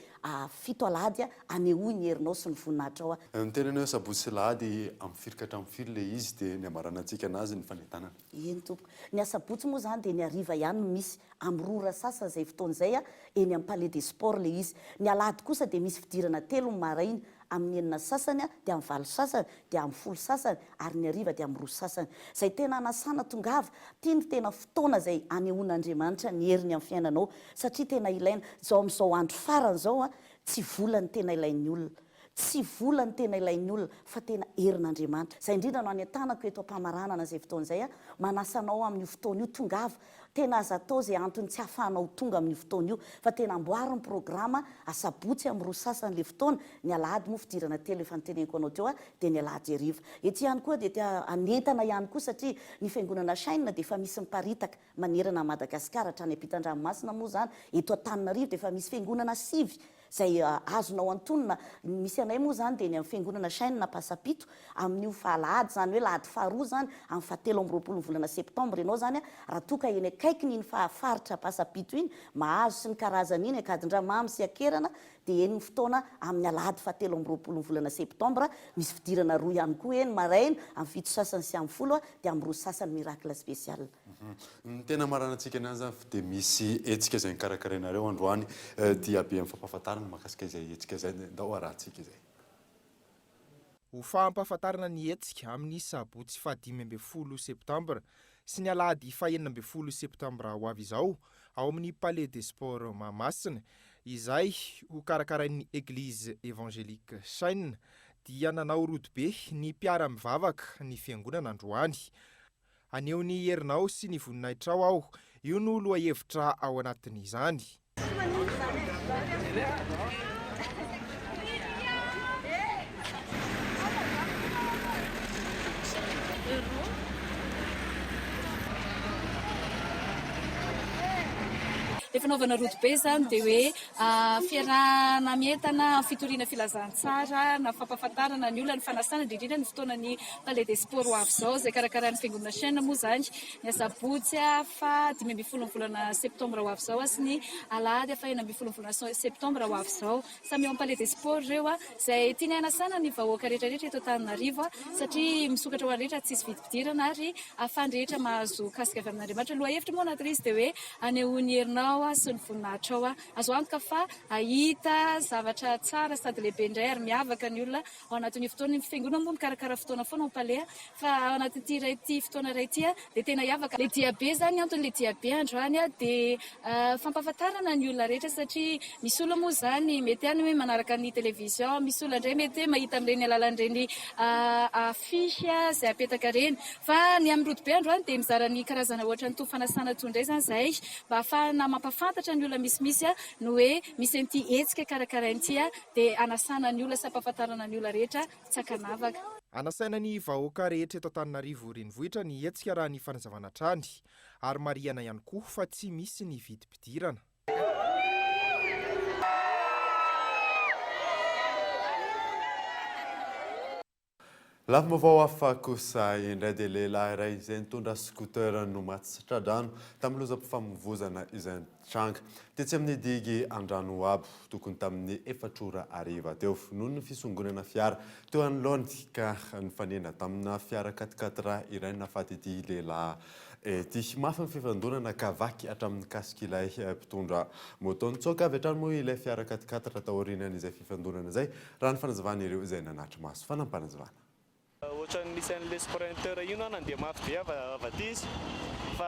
7 alahady anehoy ny herinao sy ny voninahitra ao. Ny tenany hoe sabotsy lahady amin'ny firikatra amin'ny firy ilay izy dia ny hamarana antsika anazy ny fanentanana. Eny tompoko. Ny asabotsy moa zany dia ny hariva ihany no misy amin'ny rora sasany izay fotoana izay eny amin'ny palais des sports ilay izy. Ny alahady kosa dia misy fidirana 3 maraina amin'ny 9 sasany dia amin'ny 20 sasany dia amin'ny 10 sasany ary ny hariva dia amin'ny 2 sasany. Izay tena anasana tongava tia ny tena fotoana izay anehoan'Andriamanitra ny heriny amin'ny fiainanao satria tena ilaina zao amin'izao andro farany zao tsy vola ny tena ilain'ny olona. Tsy vola ny tena ilain'ny olona fa tena herin'Andriamanitra. Izay indrindra no anetanako eto am-pamaranana izay fotoana izay manasanao amin'io fotoana io tongava. Tena aza atao izay antony tsy hahafahanao tonga amin'io fotoana io fa tena amboary ny programa asabotsy amin'ny 2 sasany ilay fotoana, ny alahady moa fidirana 3 efa niteneniko anao teo dia ny alahady hariva. Ety ihany koa dia anentana ihany koa satria ny fiangonana chaîne dia efa misy miparitaka manerana Madagasikara hatrany ampitan-dranomasina moa zany. Eto Antananarivo dia efa misy fiangonana 5 izay azonao antonona. Misy anay moa zany dia ny amin'ny fiangonana chaîne Pasapito amin'io alahady zany hoe lahady faharoa zany amin'ny 17 volana septambra ianao zany raha toka eny akaiky ny fahafaritra Pasapito iny mahazo sy ny karazany iny akadin-dramamy sy akerana dia eny ny fotoana amin'ny alahady 17 volana septambra misy fidirana 2 ihany koa eny maraina amin'ny 7 sasany sy amin'ny 10 dia amin'ny 2 sasany miracle spécial. Ny tena marana antsika anazy zany dia misy hetsika izay nikarakarainareo androany dia be amin'ny fampahafantarana mahakasika izay hetsika izay ndao arahantsika izay. Ho fampahafantarana ny hetsika amin'ny sabotsy 15 septambra sy ny alahady 19 septambra ho avy izao ao amin'ny palais des sports Mahamasina izay ho karakarain'ny église évangélique chaîne dia nanao rodobe ny mpiara-mivavaka ny fiangonana androany. Aneo ny herinao sy ny voninahitrao aho, io no lohahevitra ao anatin'izany. le fanaovana rojo be zany dia hoe fiarahana mientana fitoriana filazantsara na fampahafantarana ny olona ny fanasana indrindrindra ny fotoanany palais des sports ho avy izao izay karakarahan'ny fiangonana chaîne moa zany ny asabotsy fa 5 volana septambra ho avy izao sy ny alahady fa 9 volana septambra ho avy izao samy eo amin'ny palais des sports ireo izay tiany hanasana ny vahoaka rehetrarehetra eto Antananarivo satria misokatra ho any rehetra tsisy vidim-pidirana ary ahafany rehetra mahazo kasika avy amin'Andriamanitra. Loha hevitra moa anatin'izy dia hoe anehoany herinao sy ny voninahitra ao azo antoka fa ahita zavatra tsara sady lehibe indray ary miavaka ny olona ao anatin'ny fotoana fiangonana moa mikarakara fotoana foana ao palais fa ao anatin'ity ity fotoana iray ity dia tena hiavaka le diabe zany anton'le diabe androany dia fampahafantarana ny olona rehetra satria misy olona moa zany mety any hoe manaraka ny televizion, misy olona indray mety mahita amin'ireny alalan'ireny afisy izay apetaka reny fa ny amin'ny rojo be androany dia mizara ny karazana ohatra ny fanasana toy indray zany zay mba ahafahana mampafantatra ny olona misimisy no hoe misy an'ity hetsika karakarain'ity dia anasana ny olona sy ampahafantarana ny olona rehetra tsakanavaka. Anasaina ny vahoaka rehetra eto Antananarivo renivohitra ny hetsika raha ny fanazavana trany ary mariana ihany koa fa tsy misy ny vidim-pidirana. Lafy vaovao hafa kosa indray dia lehilahy iray izay nitondra scooter no mahatsitradrano tamin'ny lozam-pifamoivoizana izay tranga tetsy amin'ny digy Andranoabo tokony tamin'ny 4 ora hariva teo noho ny fisongonana fiara teo anoloany ka nifanena tamina fiara 4x4 iray nafaty ity lehilahy ity mafy ny fifandonana ka vaky hatramin'ny kasika ilay mpitondra moto nitsoaka avy hatrany moa ilay fiara 4x4 taorianany izay fifandonana izay raha ny fanazavana ireo izay nanatry maso fanampanazavana. Ohatran'ny isan'ilay sprinter io na nandeha mafy be avy izy fa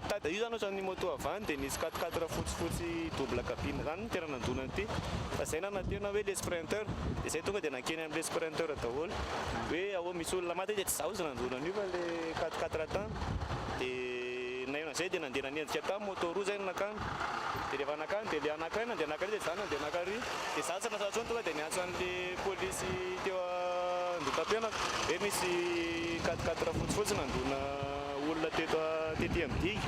tada io zany ohatran'ny moto avany dia nisy 4x4 fotsifotsy double cabine zany ny tena nandonany ity fa izay na natena hoe le sprinter dia izay tonga dia nankeny amin'ilay sprinter daholo hoe ao misy olona maty dia tsy zaho izy nandonany io fa le 4x4 tany dia na eo an'izay dia nandeha nanendrika tany moto roa zay nakany dia rehefa nakany dia le anankiray nandeha anankiray dia zany nandeha anankiray dia zany tsy nasatsony tonga dia niantso an'le polisy teo ndotam-pianaka hoe misy 4x4 fotsifotsy nandona olona tety amin'digy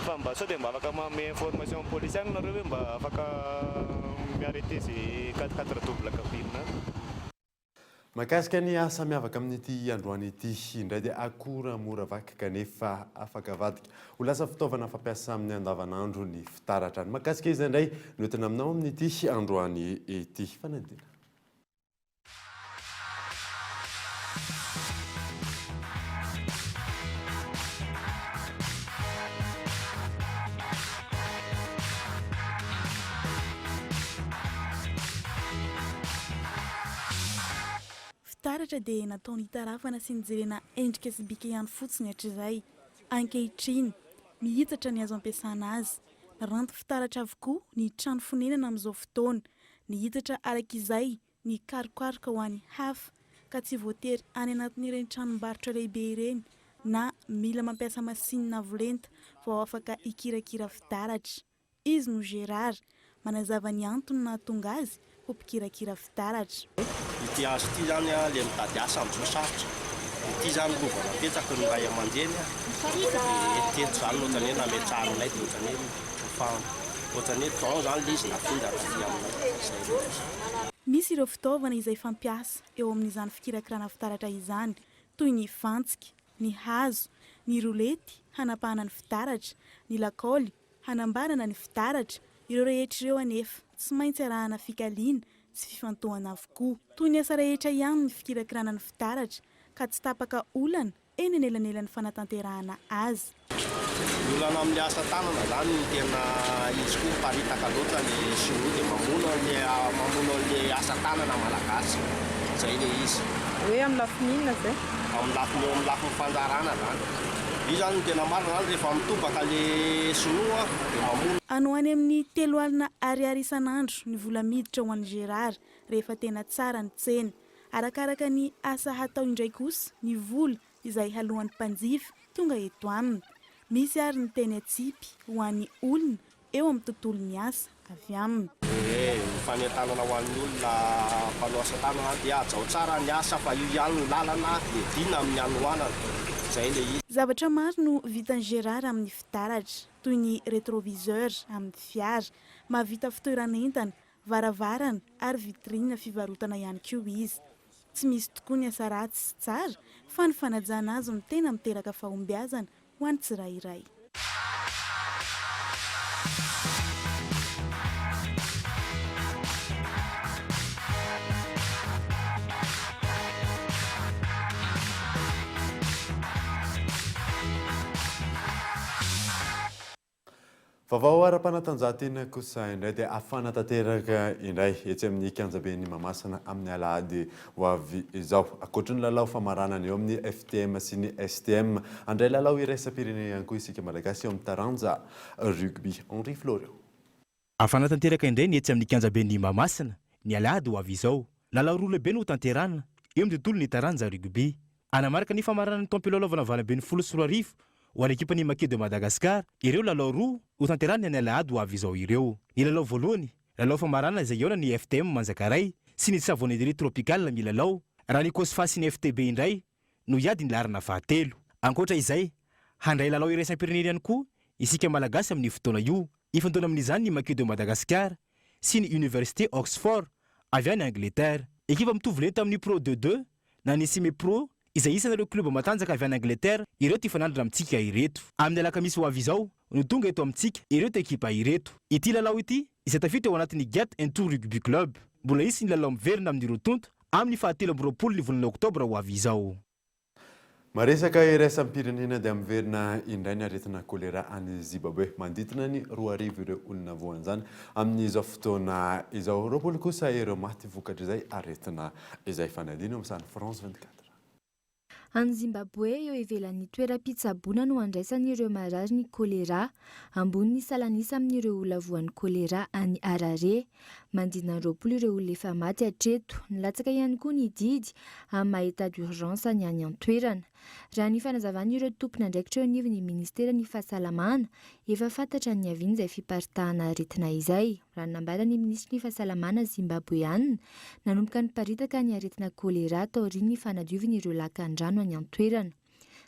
fa mba sao dia mba afaka manome information amin'ny polisy any nareo hoe mba afaka miarete izay 4x4 double cabine. Mahakasika ny asa miavaka amin'ity androany ity indray dia akora mora vaky kanefa afaka vadika ho lasa fitaovana fampiasa amin'ny andavanandro ny fitaratra. Mahakasika izy indray no entina aminao amin'ity androany ity fanadina. Fitaratra dia nataony hitarafana sy nijerena endrika sy bika ihany fotsiny hatr'izay. Ankehitriny mihitatra ny azo ampiasana azy. Naranty fitaratra avokoa ny trano fonenana amin'izao fotoana. Nihitatra arak'izay ny karokaroka ho an'ny hafa ka tsy voatery any anatin'ireny tranombarotra lehibe ireny na mila mampiasa masinina avolenta vao afaka hikirakira fitaratra. Izy no Gérard manazava ny antony nahatonga azy ho mpikirakira fitaratra. Ity azo ity zany le mitady asa amin'izao sarotra. Ity zany lovana petsaka ny ray aman-dreny dia teto zany ohatrany hoe nametrahanay dia ohatrany hoe ohatrany hoe don zany le izy nafindra raha aminay. Misy ireo fitaovana izay fampiasa eo amin'izany fikirakirana fitaratra izany toy ny fantsika, ny hazo, ny rolety hanapahana ny fitaratra, ny lakaoly hanambarana ny fitaratra. Ireo rehetra ireo anefa tsy maintsy arahana fikaliana sy fifantohana avokoa. Toy ny asa rehetra ihany ny fikirakirana ny fitaratra ka tsy tapaka olana eny anelanelan'ny fanatanterahana azy. Olana amin'ny asa tanana zany ny tena izy koa paritaka loatra ny sinoa dia mamono le asa tanana malagasy. Zay le izy. Hoe amin'ny lafinina zay? Amin'ny lafiny fanjarana zany. Io zany ny tena marina zany rehefa mitobaka le sinoa dia mamono. Ano any amin'ny 3 alina ariary isan'andro ny vola miditra ho an'ny Gérard rehefa tena tsara ny tsena. Arakaraka ny asa hatao indray kosa ny vola izay halohan'ny mpanjifa tonga eto aminy. Misy ary ny teny atsipy ho an'ny olona eo amin'ny tontolon'ny asa avy aminy. Fanentanana ho an'ny olona mpanao asa tanana dia ajaho tsara ny asa fa io ihany ny lalana dia dina amin'ny anohanana. zay le izy. Zavatra maro no vitan'ny Gérard amin'ny fitaratra toy ny rétroviseur amin'ny fiara, mahavita fitoerana entana, varavarana ary vitrine fivarotana ihany koa izy. Tsy misy tokoa ny asa ratsy sy tsara fa ny fanajana azy no tena miteraka fahombiazana ho an'ny tsirairay. Vaovao ara-panatanjahantena kosa indray dia afana tanteraka indray etsy amin'ny kianjaben'ny Mahamasina amin'ny alahady ho avy izao. Ankoatra ny lalao famaranana eo amin'ny FTM sy ny STM, andray lalao iraisam-pirenena ihany koa isika malagasy eo amin'ny taranja rugby. Henri Florent. Afana tanteraka indray ny etsy amin'ny kianjaben'ny Mahamasina ny alahady ho avy izao. Lalao roa lehibe no tanterana eo amin'ny tontolo ny taranja rugby. Anamarika ny famaranana ny tampilalaovana valaben'ny 14 ho an'ny ekipa ny Maquis de Madagascar, ireo lalao roa ho tanterana ny alahady ho avy izao ireo. Ny lalao voalohany, lalao famarana izay iona ny FTM Manjakaray sy ny Savonnerie Tropicale milalao, raha ny Kosfa sy ny FTB indray no hiady ny larina fahatelo. Ankoatra izay, handray lalao iraisam-pirenena ihany koa isika malagasy amin'ny fotoana io. Ifantona amin'izany ny Maquis de Madagascar sy ny Université Oxford avy any Angleterre. Ekipa mitovy lenta amin'ny Pro 2 na ny Semi-Pro izay isan'ireo kluba matanjaka avy any Angleterre, ireo ty fanandrina amintsika ireto. Amin'ny alakamisy ho avy izao no tonga eto amintsika ireto ekipa ireto. Ity lalao ity izay tafiditra ao anatin'ny Get Into Rugby Club. Mbola isy ny lalao miverina amin'ny rotonto amin'ny 7 ny volana Oktobra ho avy izao. Maresaka iraisam-pirenena dia miverina indray ny aretina kolera any Zimbabwe. Manditina ny 2 ireo olona voan'izany amin'izao fotoana izao. 20 kosa ireo maty vokatra izay aretina izay fanadina amin'ny France 24. Any Zimbabwe eo ivelan'ny toeram-pitsaboana no andraisan'ireo marary ny kolera ambony ny salanisa amin'ireo olona voan'ny kolera any Harare. Mandina 20 ireo olona efa maty hatreto. Nilatsaka ihany koa ny didy amin'ny état d'urgence any an-toerana. Raha ny fanazavan'ireo tompona andraikitra eo anivon'ny ministera ny fahasalamana efa fantatra ny aviany izay fiparitahana aretina izay. Raha nambara ny ministry ny fahasalamana Zimbabweana nanomboka niparitaka ny aretina kolera taorian'ny fanadiovan'ireo lakan-drano any an-toerana.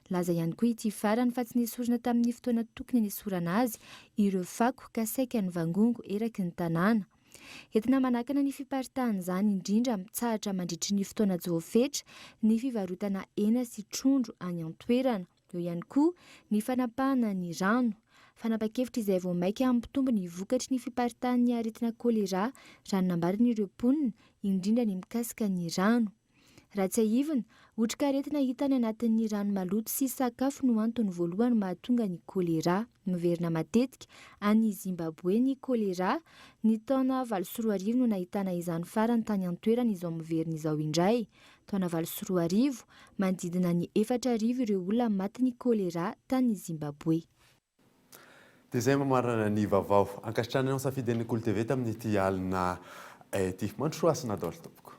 Laza ihany koa ity farany fa tsy nisorana tamin'ny fotoana tokony nisorana azy ireo fako kasaika ny vangongo eraky ny tanàna. Entina manakana ny fiparitahana izany indrindra mitsahatra mandritry ny fotoana joafetra ny fivarotana hena sy trondro any an-toerana. Eo ihany koa ny fanapahana ny rano. Fanapa-kevitra izay vao maika ampitombo ny vokatry ny fiparitahan'ny aretina kolera raha nambaran'ireo mponina indrindra ny mikasika ny rano. Raha tsy ahivana, otrikaretina hita any anatin'ny rano maloto sy sakafo no antony voalohany mahatonga ny kolera. Miverina matetika any Zimbabwe ny kolera ny taona 2024 no nahitana izany farany tany an-toerana izao miverina izao indray. Taona 2024 manodidina ny 4,000 ireo olona maty ny kolera tany Zimbabwe. Dia izay mamarana ny vaovao ankasitrana ny safidin'ny Kolo TV tamin'ity alina ity. Mandrosoasina daholo tompoko.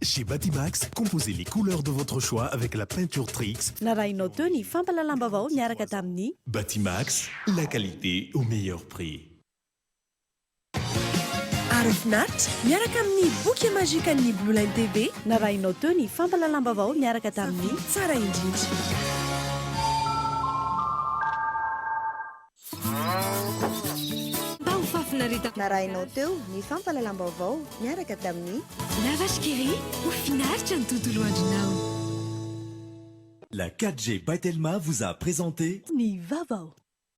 Chez Batimax, composez les couleurs de votre choix avec la peinture Trix. Narainao teo ny fampalalambavao miaraka tamin'ny Batimax, la qualité au meilleur prix. Arofinaritra miaraka amin'ny boky magique an'ny Blue Line TV. Narainao teo ny fampalalambavao miaraka tamin'ny tsara indrindra. Narainao teo ny fampalalam-baovao miaraka tamin'ny Lavache Keri, au final, tu as tout loin du nao. La 4G by Telma vous a présenté Ni Vavao.